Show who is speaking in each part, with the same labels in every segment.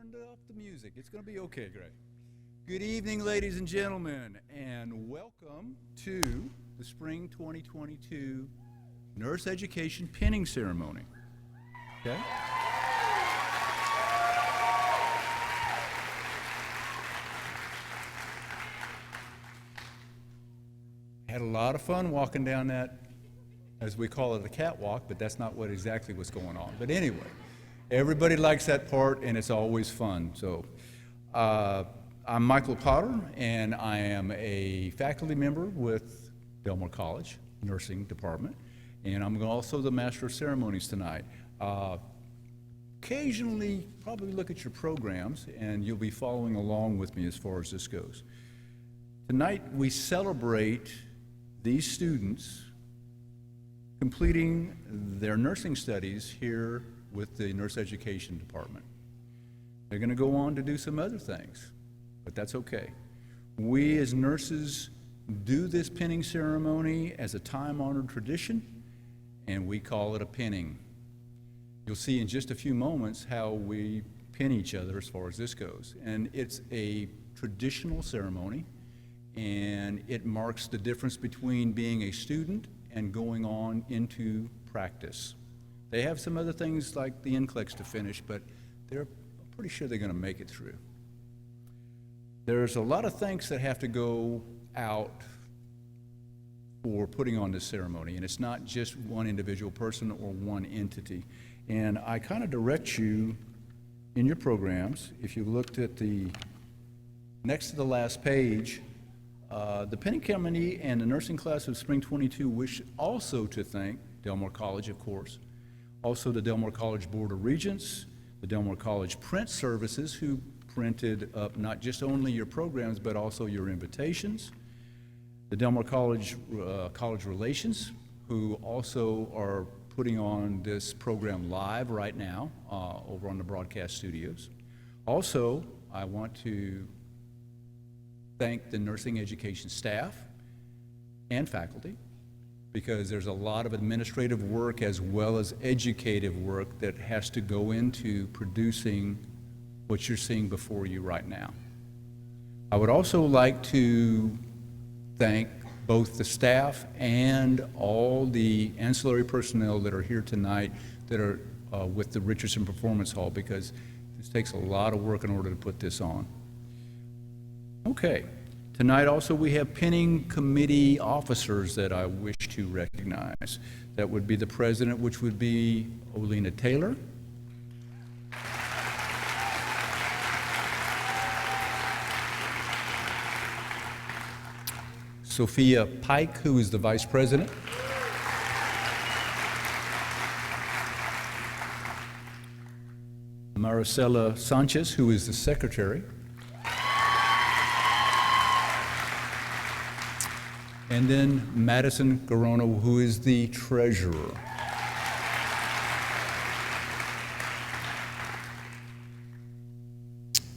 Speaker 1: turned up the music. It's going to be okay, Greg. Good evening, ladies and gentlemen, and welcome to the Spring 2022 Nurse Education Pinning Ceremony. Okay? Had a lot of fun walking down that, as we call it, a catwalk, but that's not what exactly what's going on. But anyway, everybody likes that part, and it's always fun. So I'm Michael Potter, and I am a faculty member with Delmar College Nursing Department, and I'm also the Master of Ceremonies tonight. Occasionally, probably look at your programs, and you'll be following along with me as far as this goes. Tonight, we celebrate these students completing their nursing studies here with the Nurse Education Department. They're going to go on to do some other things, but that's okay. We as nurses do this pinning ceremony as a time-honored tradition, and we call it a pinning. You'll see in just a few moments how we pin each other as far as this goes. And it's a traditional ceremony, and it marks the difference between being a student and going on into practice. They have some other things like the NCLEX to finish, but they're pretty sure they're going to make it through. There's a lot of thanks that have to go out for putting on this ceremony, and it's not just one individual person or one entity. And I kind of direct you in your programs, if you looked at the next to the last page, the pinning committee and the nursing class of Spring 22 wish also to thank Delmar College, of course, also the Delmar College Board of Regents, the Delmar College Print Services, who printed up not just only your programs, but also your invitations, the Delmar College College Relations, who also are putting on this program live right now over on the broadcast studios. Also, I want to thank the nursing education staff and faculty, because there's a lot of administrative work as well as educative work that has to go into producing what you're seeing before you right now. I would also like to thank both the staff and all the ancillary personnel that are here tonight that are with the Richardson Performance Hall, because this takes a lot of work in order to put this on. Okay, tonight also we have pinning committee officers that I wish to recognize. That would be the president, which would be Olena Taylor. Sophia Pike, who is the vice president. Maricela Sanchez, who is the secretary. And then Madison Garona, who is the treasurer.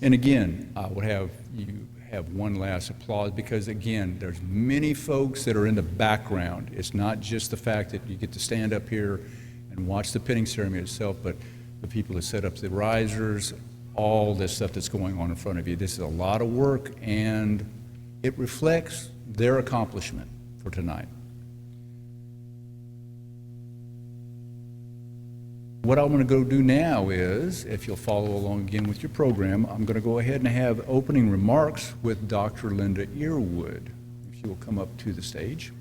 Speaker 1: And again, I would have you have one last applause, because again, there's many folks that are in the background. It's not just the fact that you get to stand up here and watch the pinning ceremony itself, but the people that set up the risers, all this stuff that's going on in front of you. This is a lot of work, and it reflects their accomplishment for tonight. What I'm going to go do now is, if you'll follow along again with your program, I'm going to go ahead and have opening remarks with Dr. Linda Earwood. If she will come up to the stage.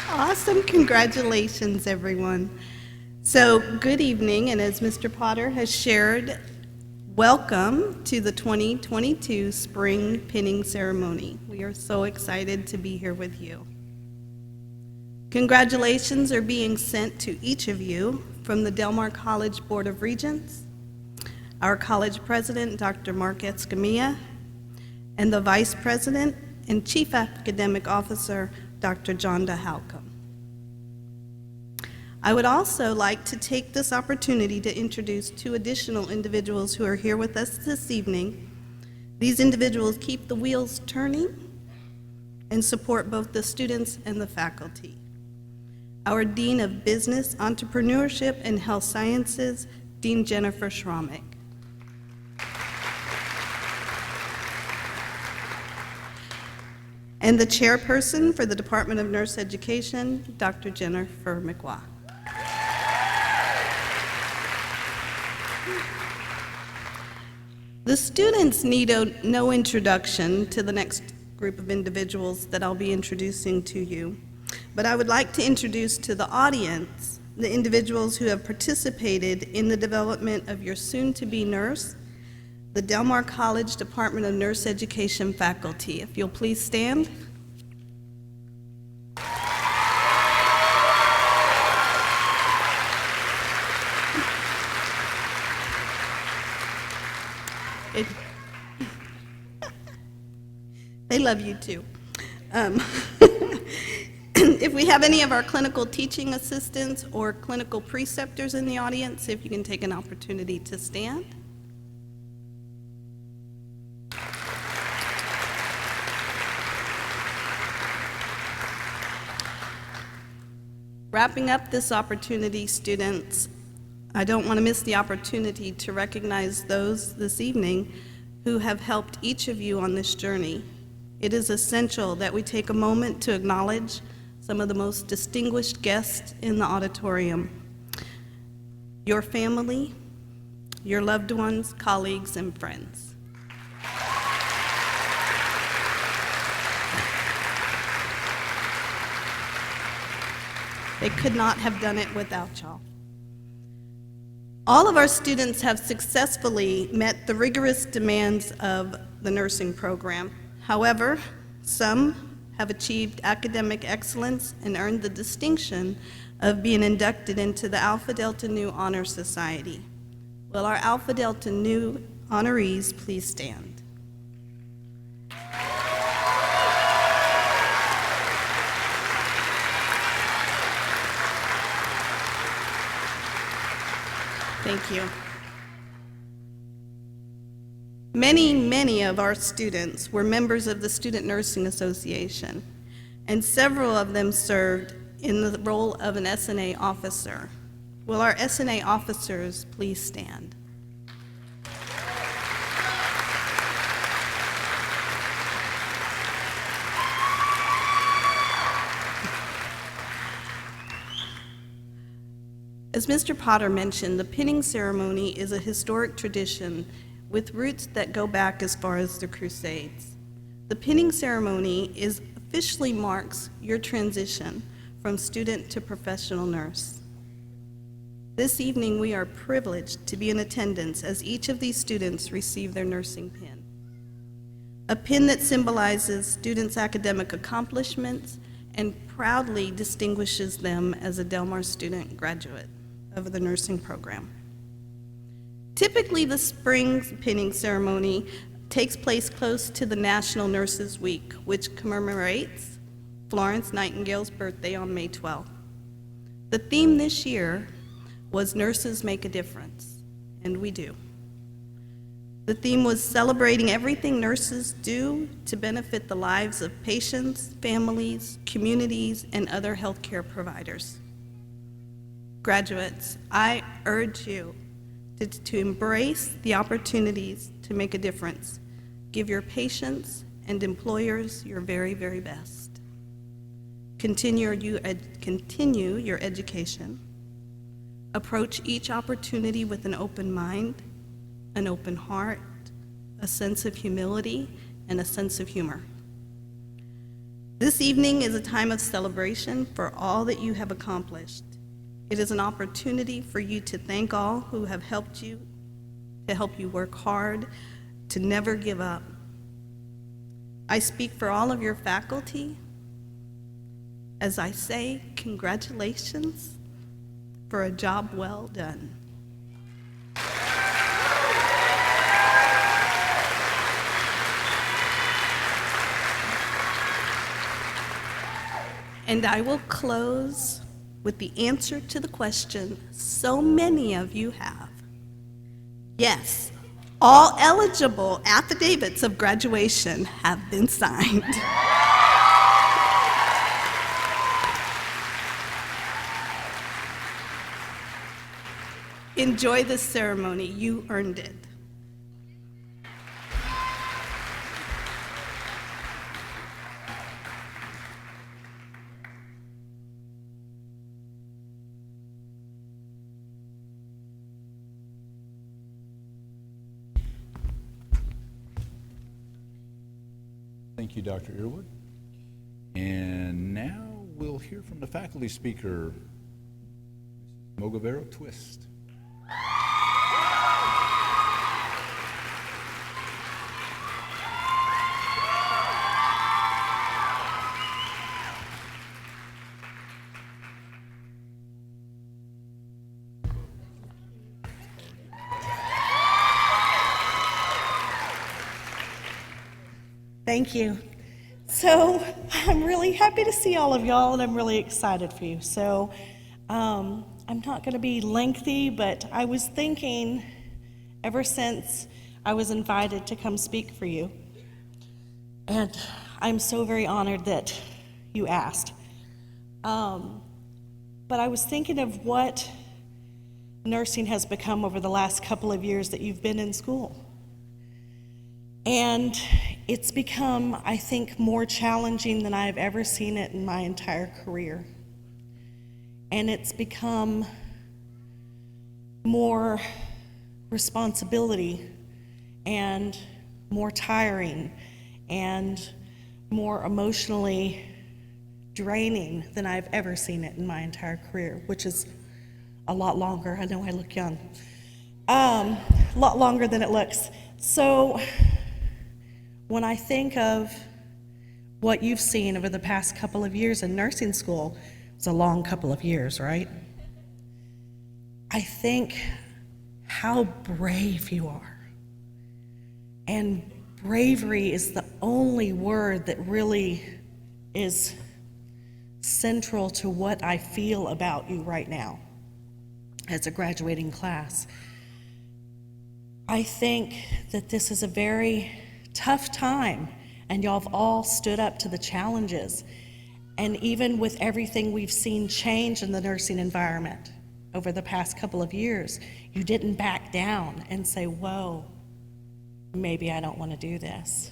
Speaker 2: Awesome. Congratulations, everyone. So, good evening, and as Mr. Potter has shared, welcome to the 2022 Spring Pinning Ceremony. We are so excited to be here with you. Congratulations are being sent to each of you from the Delmar College Board of Regents, our college president, Dr. Mark Escamilla, and the vice president and chief academic officer, Dr. Jonda Halcomb. I would also like to take this opportunity to introduce two additional individuals who are here with us this evening These individuals keep the wheels turning and support both the students and the faculty. Our Dean of Business, Entrepreneurship, and Health Sciences, Dean Jennifer Schromick. And the chairperson for the Department of Nurse Education, Dr. Jennifer McWah. The students need no introduction to the next group of individuals that I'll be introducing to you, but I would like to introduce to the audience the individuals who have participated in the development of your soon-to-be nurse, the Del Mar College Department of Nurse Education faculty. If you'll please stand. They love you too. If we have any of our clinical teaching assistants or clinical preceptors in the audience, if you can take an opportunity to stand. Wrapping up this opportunity, students, I don't want to miss the opportunity to recognize those this evening who have helped each of you on this journey. It is essential that we take a moment to acknowledge some of the most distinguished guests in the auditorium. Your family, your loved ones, colleagues, and friends. They could not have done it without y'all. All of our students have successfully met the rigorous demands of the nursing program. However, some have achieved academic excellence and earned the distinction of being inducted into the Alpha Delta Nu Honor Society. Will our Alpha Delta Nu honorees please stand? Thank you. Many of our students were members of the Student Nursing Association, and several of them served in the role of an SNA officer. Will our SNA officers please stand? As Mr. Potter mentioned, the pinning ceremony is a historic tradition with roots that go back as far as the Crusades. The pinning ceremony officially marks your transition from student to professional nurse. This evening, we are privileged to be in attendance as each of these students receive their nursing pin. A pin that symbolizes students' academic accomplishments and proudly distinguishes them as a Del Mar student graduate of the nursing program. Typically, the spring pinning ceremony takes place close to the National Nurses Week, which commemorates Florence Nightingale's birthday on May 12th. The theme this year was Nurses Make a Difference, and we do. The theme was celebrating everything nurses do to benefit the lives of patients, families, communities, and other healthcare providers. Graduates, I urge you to embrace the opportunities to make a difference. Give your patients and employers your very, very best. Continue your education. Approach each opportunity with an open mind, an open heart, a sense of humility, and a sense of humor. This evening is a time of celebration for all that you have accomplished. It is an opportunity for you to thank all who have helped you, to help you work hard, to never give up. I speak for all of your faculty as I say congratulations for a job well done. And I will close with the answer to the question so many of you have. Yes, All eligible affidavits of graduation have been signed. Enjoy this ceremony. You earned it.
Speaker 1: Thank you, Dr. Earwood. And now we'll hear from the faculty speaker, Mrs. Mogavero Twist.
Speaker 3: Thank you. So I'm really happy to see all of y'all, and I'm really excited for you. So I'm not going to be lengthy, but I was thinking ever since I was invited to come speak for you, and I'm so very honored that you asked. But I was thinking of what nursing has become over the last couple of years that you've been in school. And it's become, I think, more challenging than I've ever seen it in my entire career. And it's become more responsibility and more tiring and more emotionally draining than I've ever seen it in my entire career, which is a lot longer. I know I look young. A lot longer than it looks. So when I think of what you've seen over the past couple of years in nursing school, it's a long couple of years, right? I think how brave you are. And bravery is the only word that really is central to what I feel about you right now as a graduating class. I think that this is a very tough time, and y'all have all stood up to the challenges. And even with everything we've seen change in the nursing environment over the past couple of years, you didn't back down and say, whoa, maybe I don't want to do this.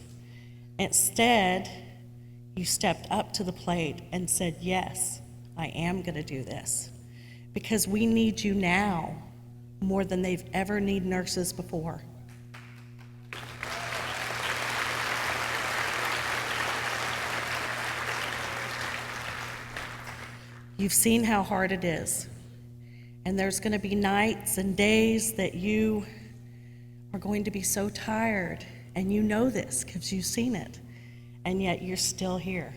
Speaker 3: Instead, you stepped up to the plate and said, yes, I am going to do this. Because we need you now more than they've ever needed nurses before. You've seen how hard it is, and there's going to be nights and days that you are going to be so tired, and you know this because you've seen it, and yet you're still here,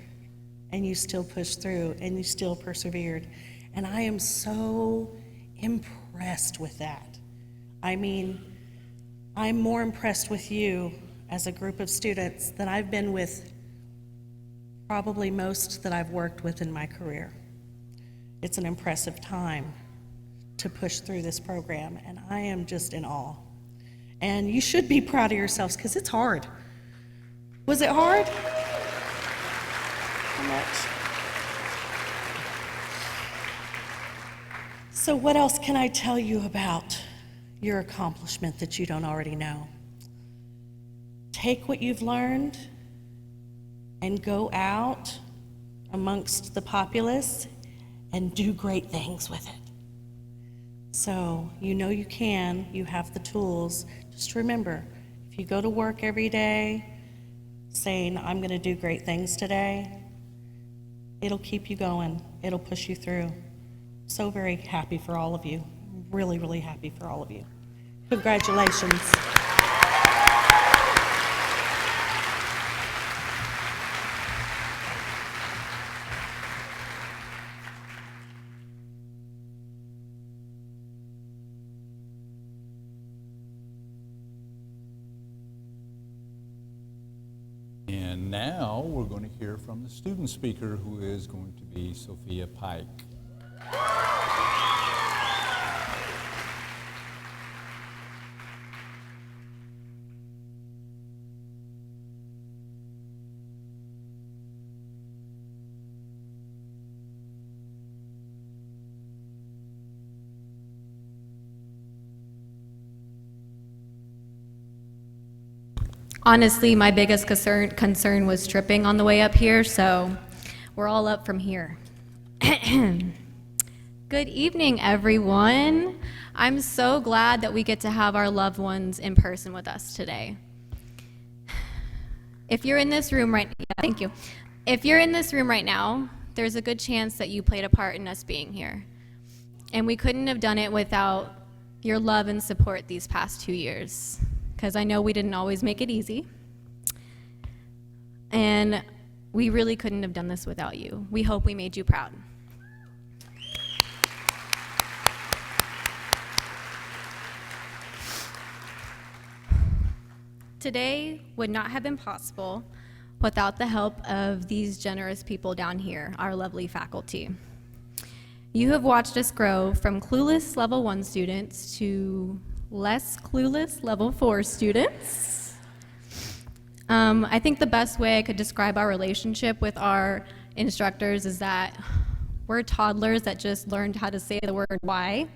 Speaker 3: and you still push through, and you still persevered, and I am so impressed with that. I mean, I'm more impressed with you as a group of students than I've been with probably most that I've worked with in my career. It's an impressive time to push through this program, and I am just in awe. And you should be proud of yourselves because it's hard. Was it hard? How much? So what else can I tell you about your accomplishment that you don't already know? Take what you've learned and go out amongst the populace and do great things with it. So you know you can, you have the tools. Just remember, if you go to work every day saying, I'm going to do great things today, it'll keep you going. It'll push you through. So very happy for all of you. Really, really happy for all of you. Congratulations.
Speaker 1: And now we're going to hear from the student speaker, who is going to be Sophia Pike.
Speaker 4: Honestly, my biggest concern was tripping on the way up here, so we're all up from here. Good evening, everyone. I'm so glad that we get to have our loved ones in person with us today. If you're in this room right, thank you. If you're in this room right now, there's a good chance that you played a part in us being here. And we couldn't have done it without your love and support these past 2 years, because I know we didn't always make it easy. And we really couldn't have done this without you. We hope we made you proud. Today would not have been possible without the help of these generous people down here, our lovely faculty. You have watched us grow from clueless level 1 students to less clueless level 4 students. I think the best way I could describe our relationship with our instructors is that we're toddlers that just learned how to say the word why,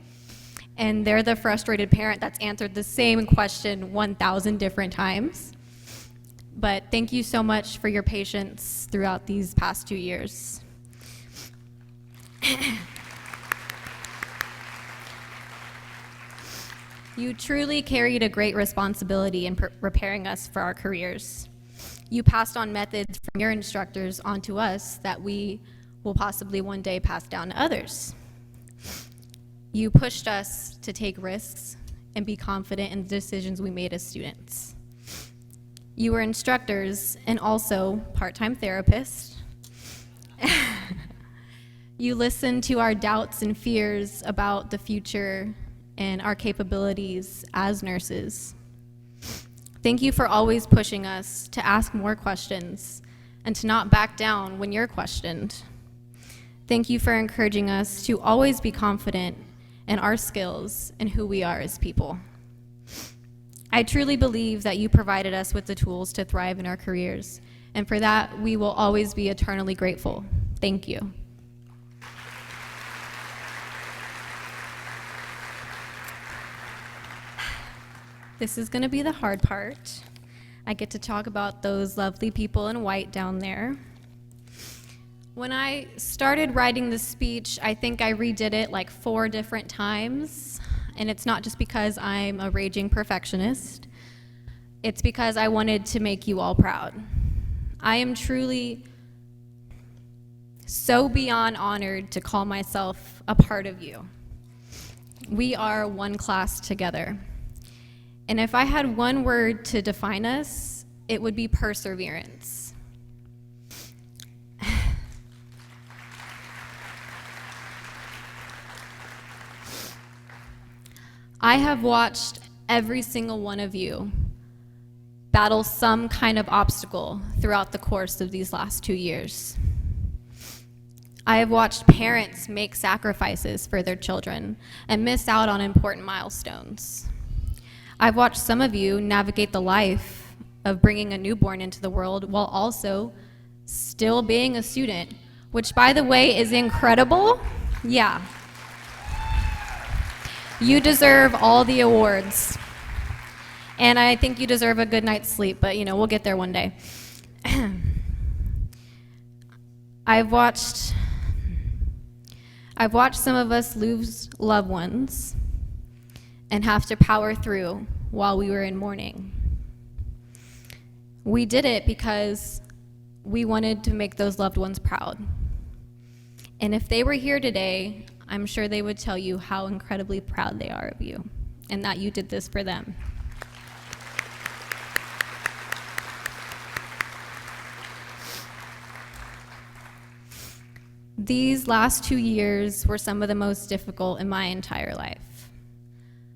Speaker 4: and they're the frustrated parent that's answered the same question 1,000 different times. But thank you so much for your patience throughout these past 2 years. You truly carried a great responsibility in preparing us for our careers. You passed on methods from your instructors onto us that we will possibly one day pass down to others. You pushed us to take risks and be confident in the decisions we made as students. You were instructors and also part-time therapists. You listened to our doubts and fears about the future and our capabilities as nurses. Thank you for always pushing us to ask more questions and to not back down when you're questioned. Thank you for encouraging us to always be confident in our skills and who we are as people. I truly believe that you provided us with the tools to thrive in our careers, and for that, we will always be eternally grateful. Thank you. This is going to be the hard part. I get to talk about those lovely people in white down there. When I started writing this speech, I think I redid it like 4 different times, and it's not just because I'm a raging perfectionist. It's because I wanted to make you all proud. I am truly so beyond honored to call myself a part of you. We are one class together. And if I had one word to define us, it would be perseverance. I have watched every single one of you battle some kind of obstacle throughout the course of these last 2 years. I have watched parents make sacrifices for their children and miss out on important milestones. I've watched some of you navigate the life of bringing a newborn into the world while also still being a student, which, by the way, is incredible. Yeah. You deserve all the awards. And I think you deserve a good night's sleep, but we'll get there one day. I've watched some of us lose loved ones and have to power through while we were in mourning. We did it because we wanted to make those loved ones proud. And if they were here today, I'm sure they would tell you how incredibly proud they are of you and that you did this for them. These last 2 years were some of the most difficult in my entire life.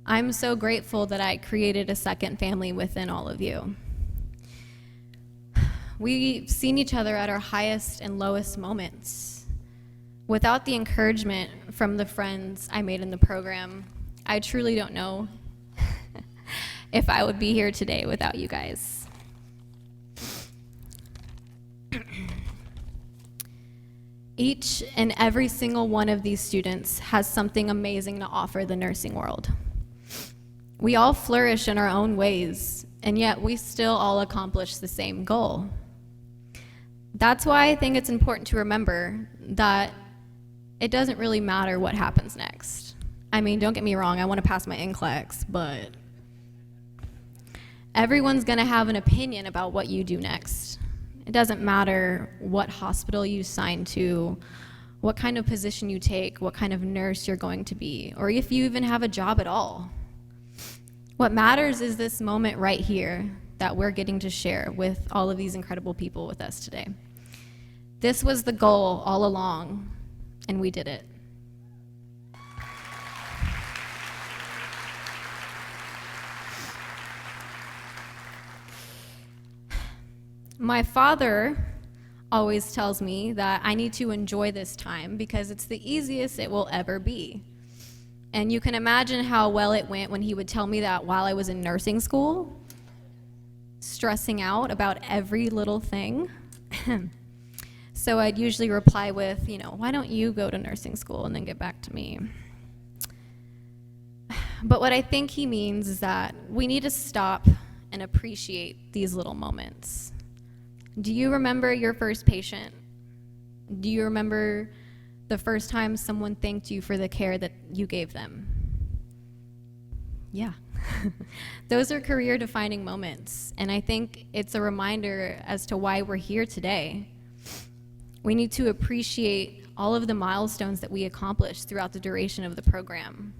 Speaker 4: I'm so grateful that I created a second family within all of you. We've seen each other at our highest and lowest moments. Without the encouragement from the friends I made in the program, I truly don't know if I would be here today without you guys. Each and every single one of these students has something amazing to offer the nursing world. We all flourish in our own ways, and yet we still all accomplish the same goal. That's why I think it's important to remember that it doesn't really matter what happens next. I mean, don't get me wrong, I want to pass my NCLEX, but everyone's going to have an opinion about what you do next. It doesn't matter what hospital you sign to, what kind of position you take, what kind of nurse you're going to be, or if you even have a job at all. What matters is this moment right here that we're getting to share with all of these incredible people with us today. This was the goal all along, and we did it. My father always tells me that I need to enjoy this time because it's the easiest it will ever be. And you can imagine how well it went when he would tell me that while I was in nursing school, stressing out about every little thing. So I'd usually reply with, why don't you go to nursing school and then get back to me? But what I think he means is that we need to stop and appreciate these little moments. Do you remember your first patient? Do you remember the first time someone thanked you for the care that you gave them? Yeah. Those are career-defining moments, and I think it's a reminder as to why we're here today. We need to appreciate all of the milestones that we accomplished throughout the duration of the program.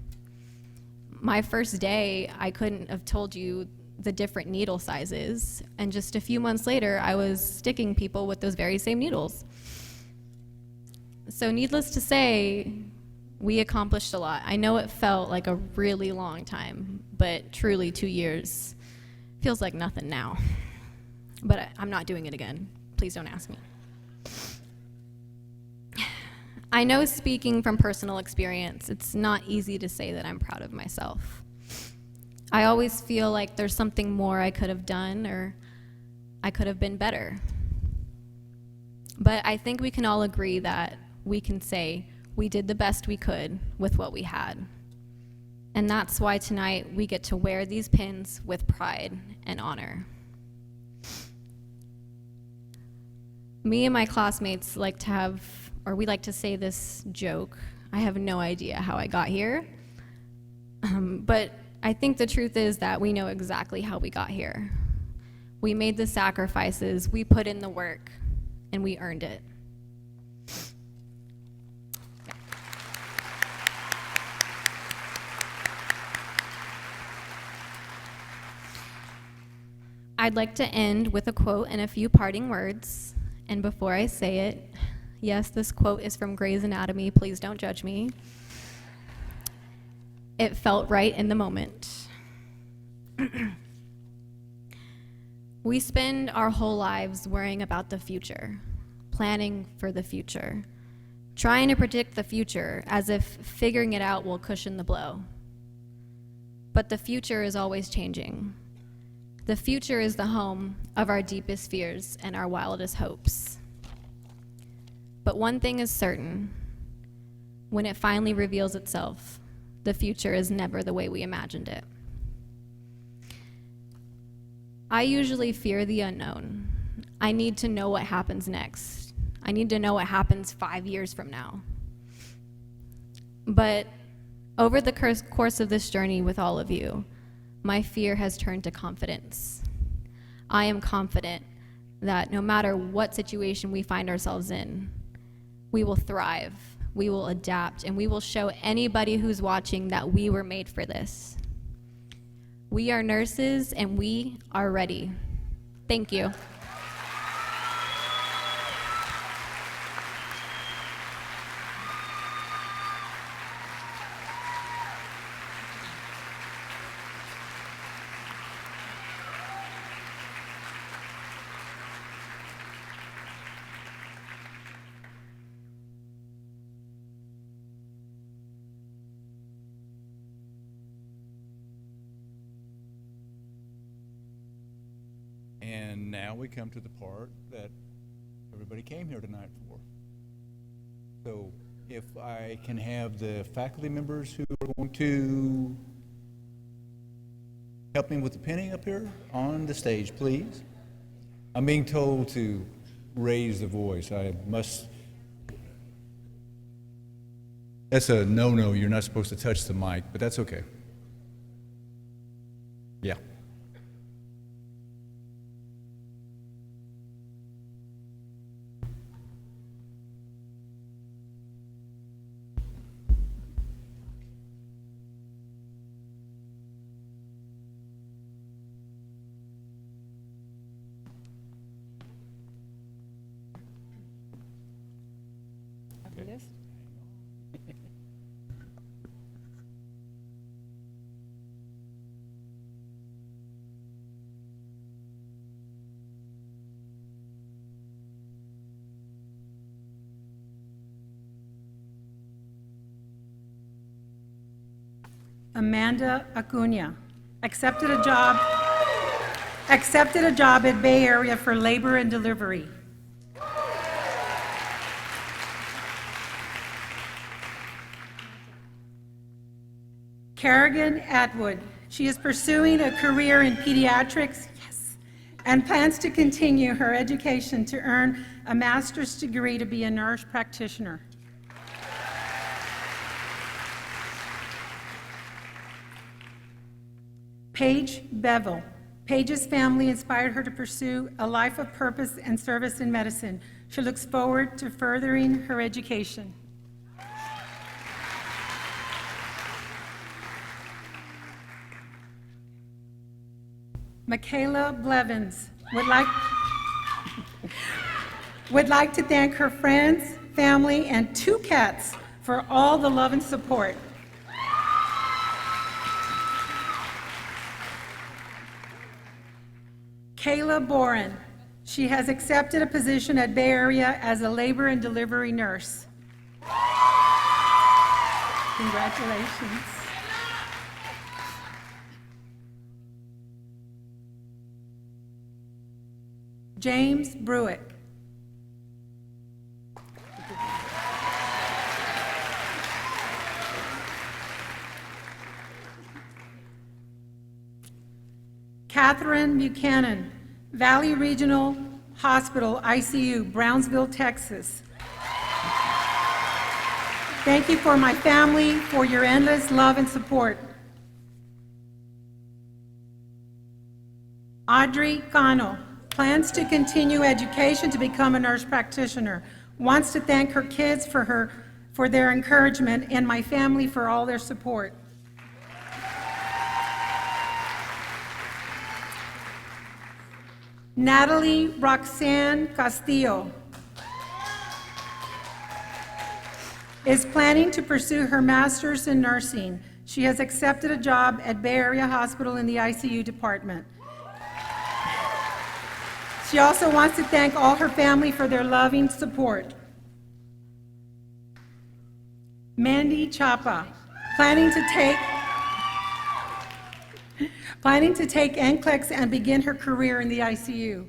Speaker 4: My first day, I couldn't have told you the different needle sizes, and just a few months later, I was sticking people with those very same needles. So needless to say, we accomplished a lot. I know it felt like a really long time, but truly 2 years feels like nothing now. But I'm not doing it again. Please don't ask me. I know, speaking from personal experience, it's not easy to say that I'm proud of myself. I always feel like there's something more I could have done, or I could have been better. But I think we can all agree that we can say we did the best we could with what we had. And that's why tonight we get to wear these pins with pride and honor. Me and my classmates like to say this joke. I have no idea how I got here. But I think the truth is that we know exactly how we got here. We made the sacrifices, we put in the work, and we earned it. I'd like to end with a quote and a few parting words. And before I say it, yes, this quote is from Grey's Anatomy. Please don't judge me. It felt right in the moment. We spend our whole lives worrying about the future, planning for the future, trying to predict the future as if figuring it out will cushion the blow. But the future is always changing. The future is the home of our deepest fears and our wildest hopes. But one thing is certain: when it finally reveals itself, the future is never the way we imagined it. I usually fear the unknown. I need to know what happens next. I need to know what happens 5 years from now. But over the course of this journey with all of you, my fear has turned to confidence. I am confident that no matter what situation we find ourselves in, we will thrive, we will adapt, and we will show anybody who's watching that we were made for this. We are nurses, and we are ready. Thank you.
Speaker 1: And now we come to the part that everybody came here tonight for. So if I can have the faculty members who are going to help me with the pinning up here on the stage, please. I'm being told to raise the voice. I must. That's a no-no. You're not supposed to touch the mic, but that's okay. Yeah.
Speaker 5: Amanda Acuna accepted a job at Bay Area for labor and delivery. Kerrigan Atwood, she is pursuing a career in pediatrics, yes, and plans to continue her education to earn a master's degree to be a nurse practitioner. Paige Bevel. Paige's family inspired her to pursue a life of purpose and service in medicine. She looks forward to furthering her education. Michaela Blevins would like to thank her friends, family, and 2 cats for all the love and support. Kayla Boren. She has accepted a position at Bay Area as a labor and delivery nurse. Congratulations. James Bruick. Catherine Buchanan, Valley Regional Hospital, ICU, Brownsville, Texas. Thank you for my family, for your endless love and support. Audrey Cano plans to continue education to become a nurse practitioner. Wants to thank her kids for their encouragement and my family for all their support. Natalie Roxanne Castillo is planning to pursue her master's in nursing. She has accepted a job at Bay Area Hospital in the ICU department. She also wants to thank all her family for their loving support. Mandy Chapa, planning to take NCLEX and begin her career in the ICU.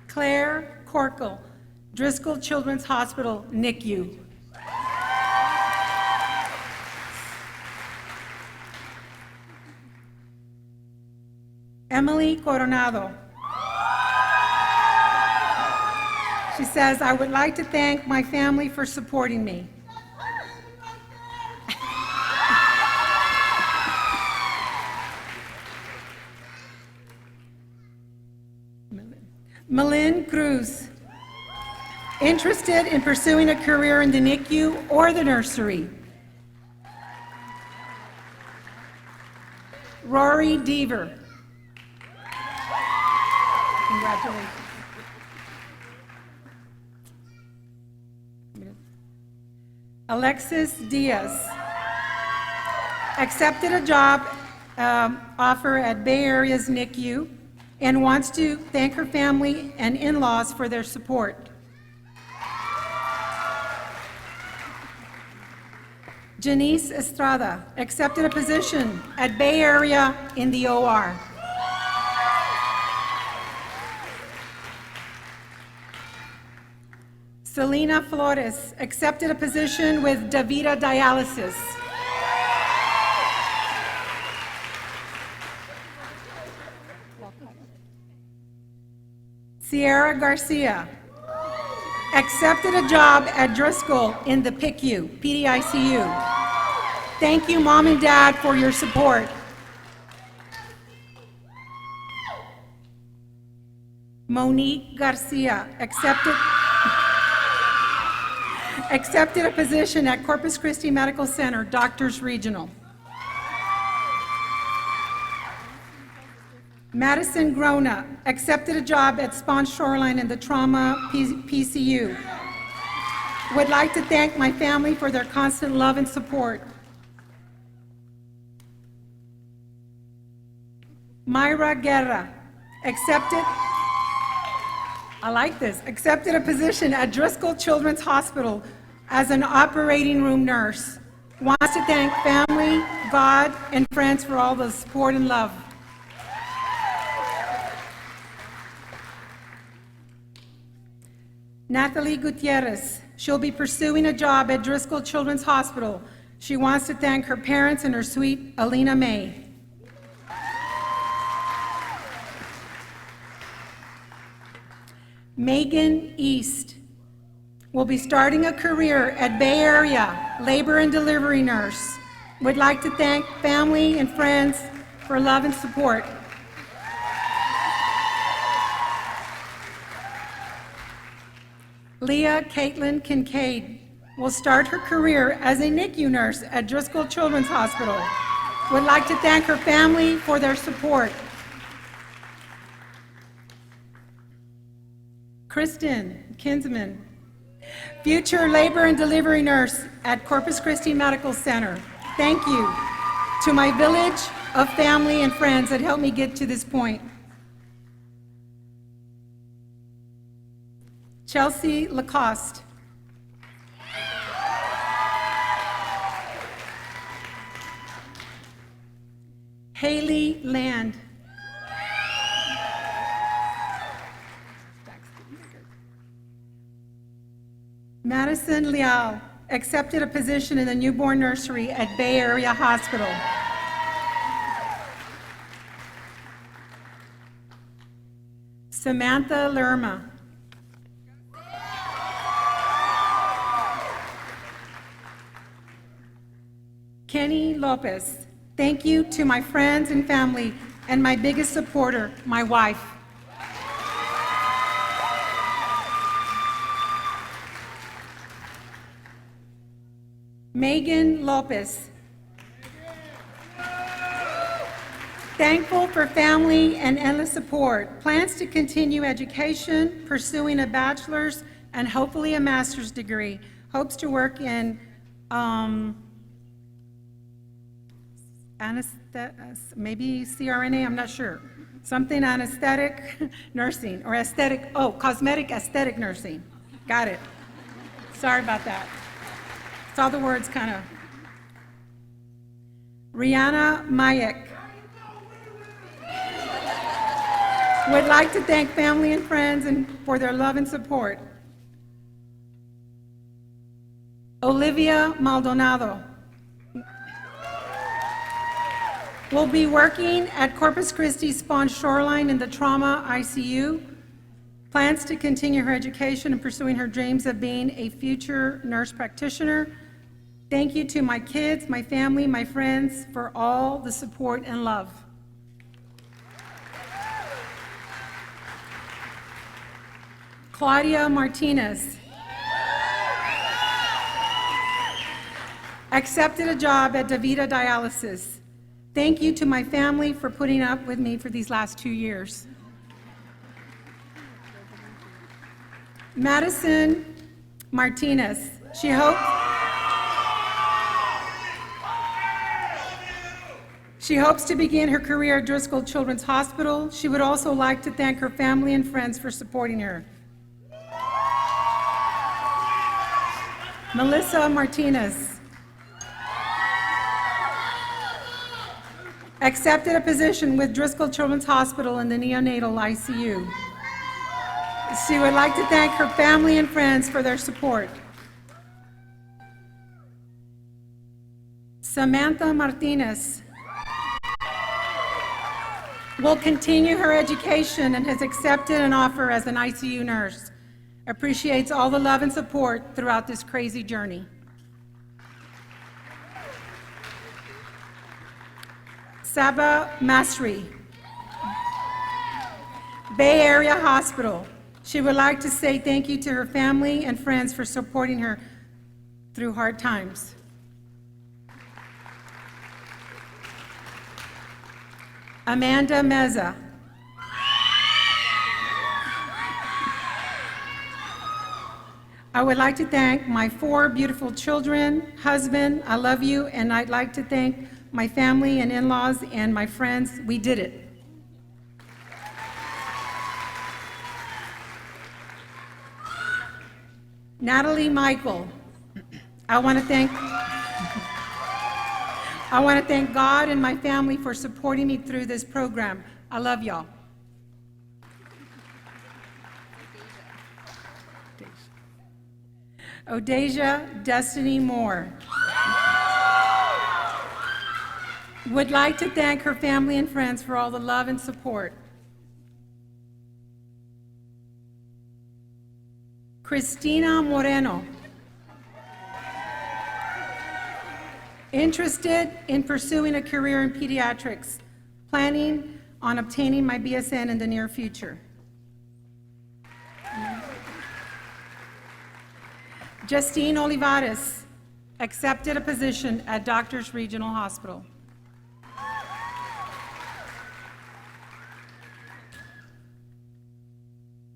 Speaker 5: Claire Corkle, Driscoll Children's Hospital, NICU. Emily Coronado. She says, I would like to thank my family for supporting me. Malin Cruz, interested in pursuing a career in the NICU or the nursery. Rory Deaver. Congratulations. Alexis Diaz accepted a job offer at Bay Area's NICU and wants to thank her family and in-laws for their support. Janice Estrada accepted a position at Bay Area in the OR. Selena Florence accepted a position with Davida Dialysis. Sierra Garcia accepted a job at Driscoll in the PICU, PDICU. Thank you, Mom and Dad, for your support. Monique Garcia accepted a position at Corpus Christi Medical Center, Doctors Regional. Madison Grona accepted a job at Spawn Shoreline in the Trauma PCU. Would like to thank my family for their constant love and support. Myra Guerra accepted a position at Driscoll Children's Hospital as an operating room nurse. Wants to thank family, God, and friends for all the support and love. Natalie Gutierrez, she'll be pursuing a job at Driscoll Children's Hospital. She wants to thank her parents and her sweet Alina May. Megan East will be starting a career at Bay Area labor and delivery nurse. Would like to thank family and friends for love and support. Leah Caitlin Kincaid will start her career as a NICU nurse at Driscoll Children's Hospital. Would like to thank her family for their support. Kristen Kinsman, future labor and delivery nurse at Corpus Christi Medical Center. Thank you to my village of family and friends that helped me get to this point. Chelsea Lacoste. Haley Land. Madison Leal accepted a position in the newborn nursery at Bay Area Hospital. Samantha Lerma. Kenny Lopez. Thank you to my friends and family and my biggest supporter, my wife. Megan Lopez. Thankful for family and endless support. Plans to continue education, pursuing a bachelor's and hopefully a master's degree. Hopes to work in maybe CRNA, I'm not sure. Something anesthetic nursing or cosmetic aesthetic nursing. Got it. Sorry about that. Saw the words kind of. Rihanna Mayek would like to thank family and friends for their love and support. Olivia Maldonado will be working at Corpus Christi Spawn Shoreline in the Trauma ICU. Plans to continue her education and pursuing her dreams of being a future nurse practitioner. Thank you to my kids, my family, my friends for all the support and love. Claudia Martinez accepted a job at DaVita Dialysis. Thank you to my family for putting up with me for these last 2 years. Madison Martinez, she hopes to begin her career at Driscoll Children's Hospital. She would also like to thank her family and friends for supporting her. Melissa Martinez accepted a position with Driscoll Children's Hospital in the neonatal ICU. She would like to thank her family and friends for their support. Samantha Martinez will continue her education and has accepted an offer as an ICU nurse. Appreciates all the love and support throughout this crazy journey. Saba Masri, Bay Area Hospital. She would like to say thank you to her family and friends for supporting her through hard times. Amanda Meza. I would like to thank my 4 beautiful children, husband, I love you, and I'd like to thank my family and in-laws and my friends. We did it. Natalie Michael. I want to thank God and my family for supporting me through this program. I love y'all. Odasia Destiny Moore. Would like to thank her family and friends for all the love and support. Cristina Moreno. Interested in pursuing a career in pediatrics, planning on obtaining my BSN in the near future. Justine Olivares accepted a position at Doctors Regional Hospital.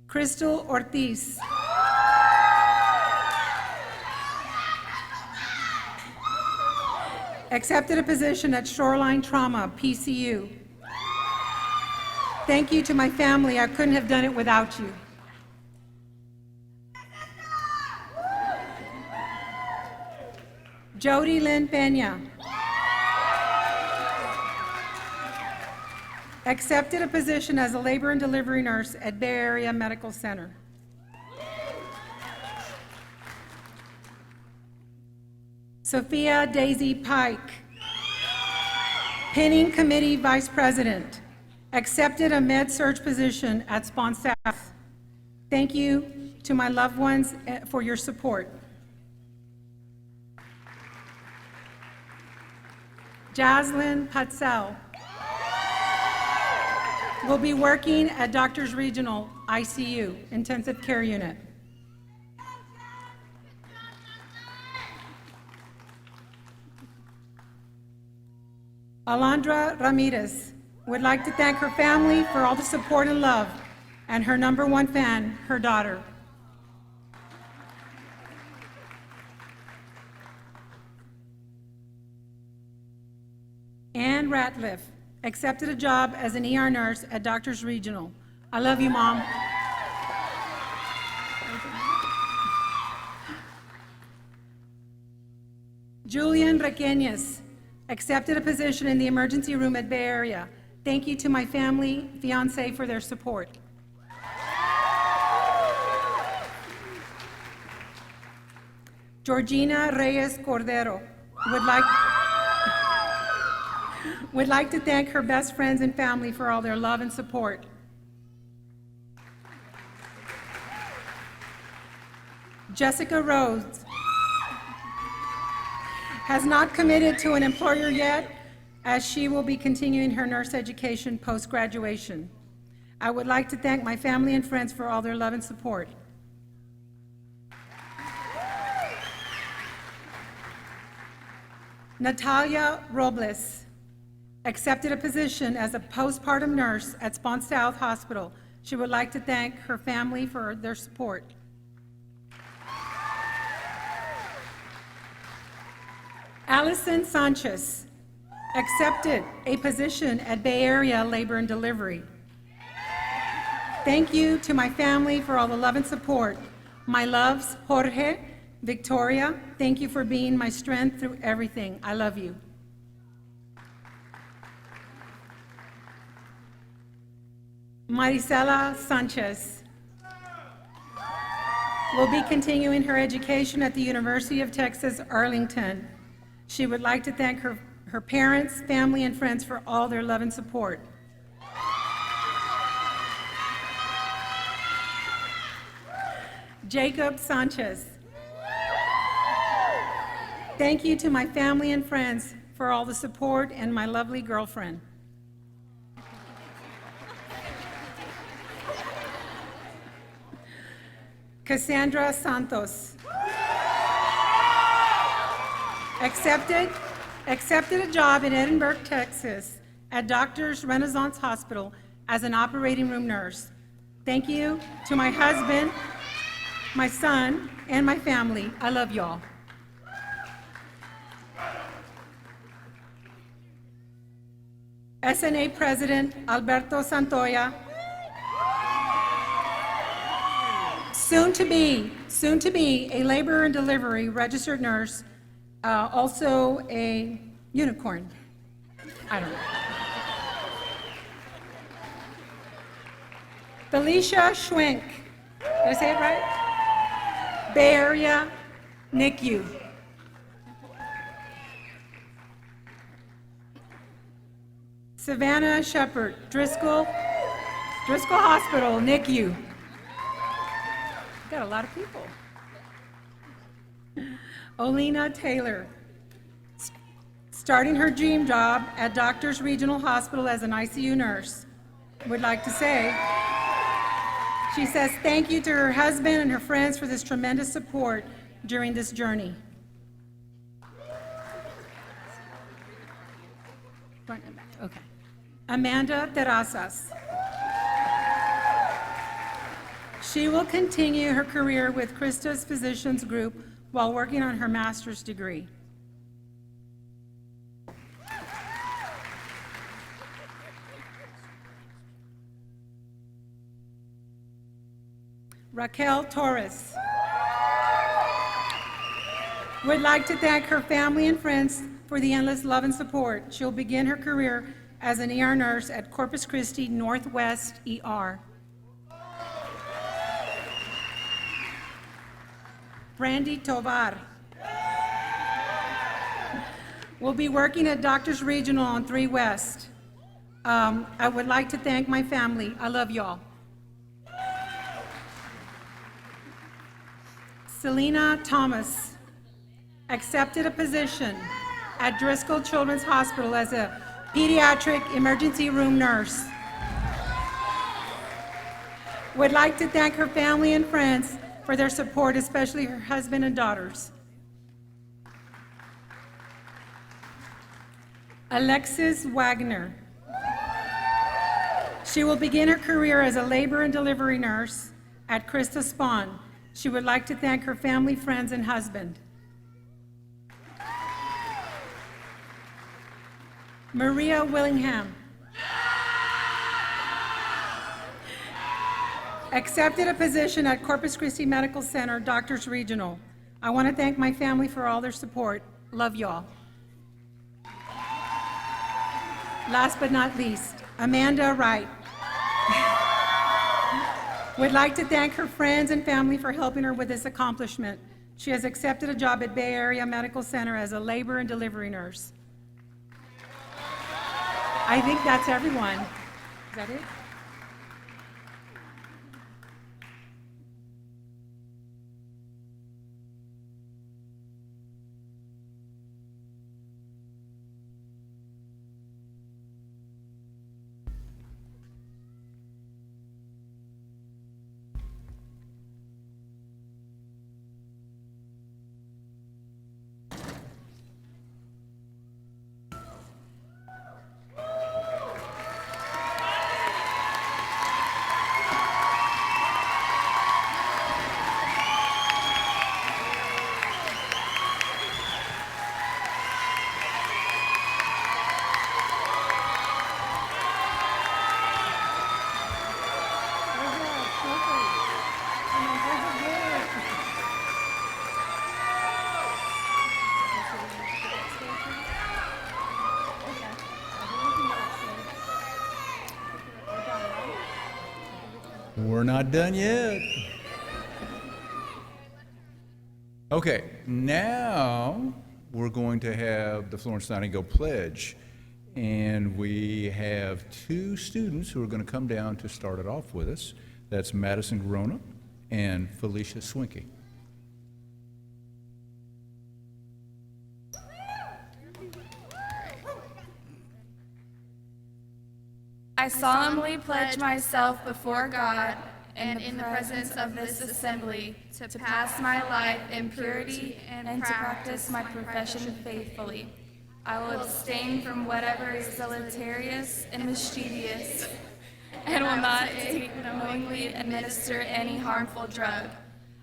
Speaker 5: Crystal Ortiz. Accepted a position at Shoreline Trauma, PCU. Thank you to my family. I couldn't have done it without you. Jody Lynn Pena. Accepted a position as a labor and delivery nurse at Bay Area Medical Center. Sophia Daisy Pike, Pinning Committee Vice President, accepted a med-surg position at Spawn South. Thank you to my loved ones for your support. Jaslyn Patzel will be working at Doctors Regional ICU, Intensive Care Unit. Alondra Ramirez would like to thank her family for all the support and love, and her #1 fan, her daughter. Ann Ratliff accepted a job as an ER nurse at Doctors Regional. I love you, Mom. Julian Requeñas accepted a position in the emergency room at Bay Area. Thank you to my family, fiance for their support. Georgina Reyes Cordero would like to thank her best friends and family for all their love and support. Jessica Rhodes has not committed to an employer yet, as she will be continuing her nurse education post-graduation. I would like to thank my family and friends for all their love and support. Natalia Robles accepted a position as a postpartum nurse at Spawn South Hospital. She would like to thank her family for their support. Allison Sanchez accepted a position at Bay Area Labor and Delivery. Thank you to my family for all the love and support. My loves, Jorge, Victoria, thank you for being my strength through everything. I love you. Marisela Sanchez will be continuing her education at the University of Texas, Arlington. She would like to thank her parents, family, and friends for all their love and support. Jacob Sanchez. Thank you to my family and friends for all the support and my lovely girlfriend. Cassandra Santos. Accepted a job in Edinburgh, Texas at Doctors Renaissance Hospital as an operating room nurse. Thank you to my husband, my son, and my family. I love y'all. SNA President Alberto Santoya. Soon to be a labor and delivery registered nurse, also a unicorn. I don't know. Felicia Schwenk. Did I say it right? Bay Area NICU. Savannah Shepard, Driscoll Hospital, NICU. Got a lot of people. Olena Taylor, starting her dream job at Doctors Regional Hospital as an ICU nurse. Would like to say, she says thank you to her husband and her friends for this tremendous support during this journey. Front and back, okay. Amanda Terrazas. She will continue her career with Christus Physicians Group while working on her master's degree. Raquel Torres would like to thank her family and friends for the endless love and support. She'll begin her career as an ER nurse at Corpus Christi Northwest ER. Brandy Tovar will be working at Doctors Regional on 3 West. I would like to thank my family. I love y'all. Selena Thomas accepted a position at Driscoll Children's Hospital as a pediatric emergency room nurse. Would like to thank her family and friends for their support, especially her husband and daughters. Alexis Wagner. She will begin her career as a labor and delivery nurse at Christa Spawn. She would like to thank her family, friends, and husband. Maria Willingham. Accepted a position at Corpus Christi Medical Center, Doctors Regional. I want to thank my family for all their support. Love y'all. Last but not least, Amanda Wright. Would like to thank her friends and family for helping her with this accomplishment. She has accepted a job at Bay Area Medical Center as a labor and delivery nurse. I think that's everyone. Is that it?
Speaker 1: We're not done yet. Okay, now we're going to have the Florence Nightingale Pledge. And we have 2 students who are going to come down to start it off with us. That's Madison Corona and Felicia Swinkie.
Speaker 6: I solemnly pledge myself before God and in the presence of this assembly to pass my life in purity and to practice my profession faithfully. I will abstain from whatever is deleterious and mischievous and will not take knowingly administer any harmful drug.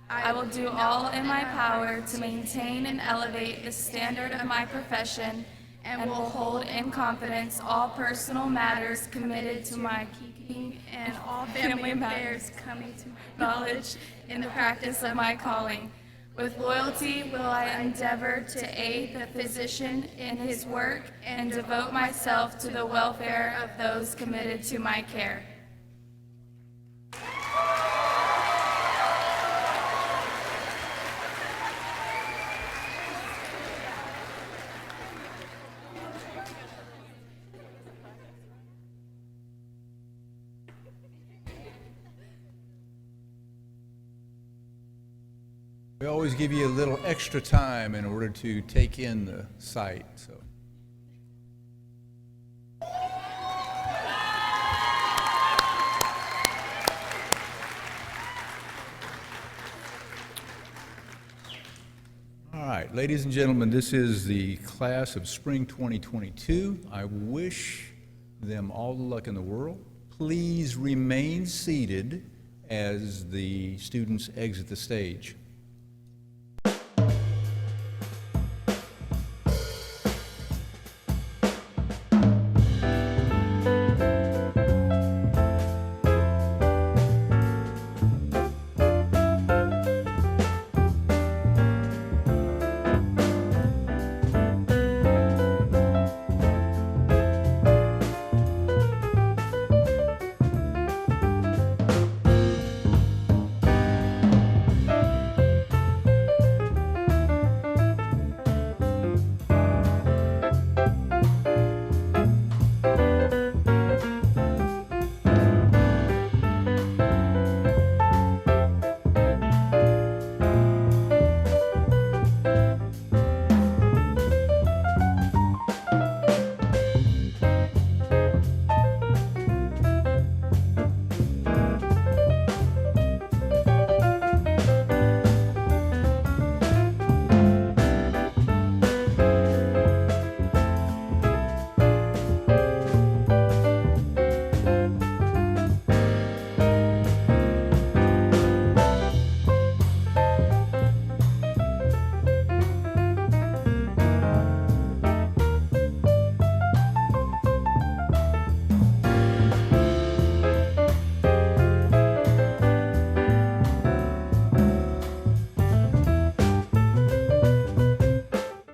Speaker 6: I will do all in my power to maintain and elevate the standard of my profession and will hold in confidence all personal matters committed to my keeping and all family affairs coming to my knowledge in the practice of my calling. With loyalty will I endeavor to aid the physician in his work and devote myself to the welfare of those committed to my care.
Speaker 1: We always give you a little extra time in order to take in the site, so. All right, ladies and gentlemen, this is the class of spring 2022. I wish them all the luck in the world. Please remain seated as the students exit the stage.